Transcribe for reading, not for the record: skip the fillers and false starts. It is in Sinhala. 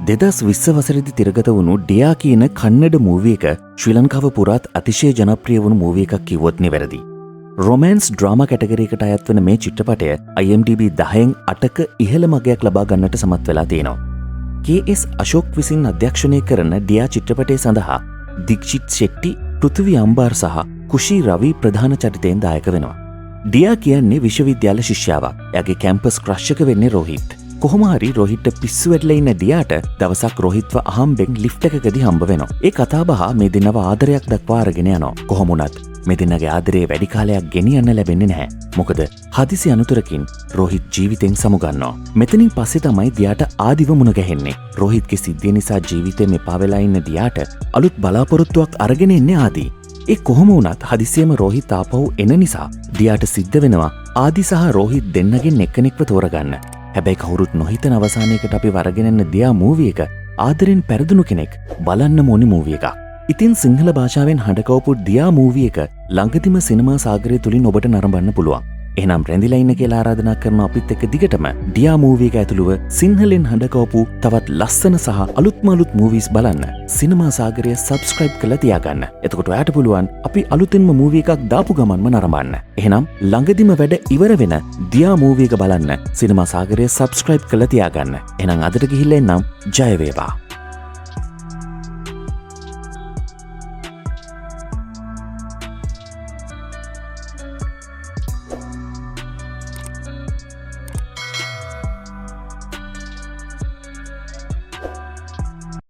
දෙදස් විශ්වසරදි තිරගත වුණු ඩියා කියන කන්නඩ මූවිය එක ශ්‍රී ලංකාව පුරාත් අතිශය ජනප්‍රිය වුණු මූවිය එකක් කිව්වොත් නිවැරදි. රොමෑන්ස් ඩ්‍රාමා කැටගරියකට අයත් වන මේ චිත්‍රපටය IMDb 10න් 8ක ඉහළ මගයක් ලබා ගන්නට සමත් වෙලා තියෙනවා. KS අශෝක් විසින් අධ්‍යක්ෂණය කරන ඩියා චිත්‍රපටය සඳහා දික්ෂිත් ෂෙට්ටි, පෘථිවි අම්බාර් සහ කුෂී රවි ප්‍රධාන චරිතයෙන් දායක වෙනවා. ඩියා කියන්නේ විශ්වවිද්‍යාල ශිෂ්‍යාවක්. එයාගේ කැම්පස් ක්‍රෂ් එක වෙන්නේ රෝහිත්. කොහොම හරි රෝහිත්ට පිස්සු වැටලා ඉන්න ඩියාට දවසක් රෝහිත්ව අහම්බෙන් ලිෆ්ට් එකකදී හම්බ වෙනවා. ඒ කතාබහ මේ දෙන්නව ආදරයක් දක්වා අරගෙන යනවා. කොහොම වුණත් මේ දෙන්නගේ ආදරේ වැඩි කාලයක් ගෙනියන්න ලැබෙන්නේ නැහැ. මොකද හදිසි අනතුරකින් රෝහිත් ජීවිතෙන් සමුගන්නවා. මෙතනින් පස්සේ තමයි ඩියාට ආදිව මුණ ගැහෙන්නේ. රෝහිත්ගේ සිද්ධිය නිසා ජීවිතේ මෙපා වෙලා ඉන්න ඩියාට අලුත් බලාපොරොත්තුවක් අරගෙන එන්නේ ආදි. ඒ කොහොම වුණත් හදිසියෙම රෝහිත් ආපහු එන නිසා ඩියාට සිද්ධ වෙනවා ආදි සහ රෝහිත් දෙන්නගෙන් එක්කෙනෙක්ව තෝරගන්න. හැබැයි කවුරුත් නොහිතන අවසානයකට අපි වරගෙන යන ඩියා මූවි එක ආදරෙන් පෙරදුණු කෙනෙක් බලන්න ඕනි මූවි එකක්. ඉතින් සිංහල භාෂාවෙන් හඬකවපු ඩියා මූවි එක ළඟදිම සිනමා සාගරය තුලින් ඔබට නරඹන්න පුළුවන්. එහෙනම් රැඳිලා ඉන්න කියලා ආරාධනා කරනවා අපිත් එක්ක දිගටම ඩියා මූවි එක ඇතුළුව සිංහලෙන් හඬකවපු තවත් ලස්සන සහ අලුත්ම අලුත් මූවිස් බලන්න සිනමා සාගරය සබ්ස්ක්‍රයිබ් කරලා තියාගන්න. එතකොට ඔයාට පුළුවන් අපි අලුතින්ම මූවි එකක් දාපු ගමන්ම නරඹන්න. එහෙනම් ළඟදිම වැඩ ඉවර වෙන ඩියා මූවි එක බලන්න සිනමා සාගරය සබ්ස්ක්‍රයිබ් කරලා තියාගන්න. එහෙනම් අදට ගිහිල්ලා එන්නම්. ජය වේවා.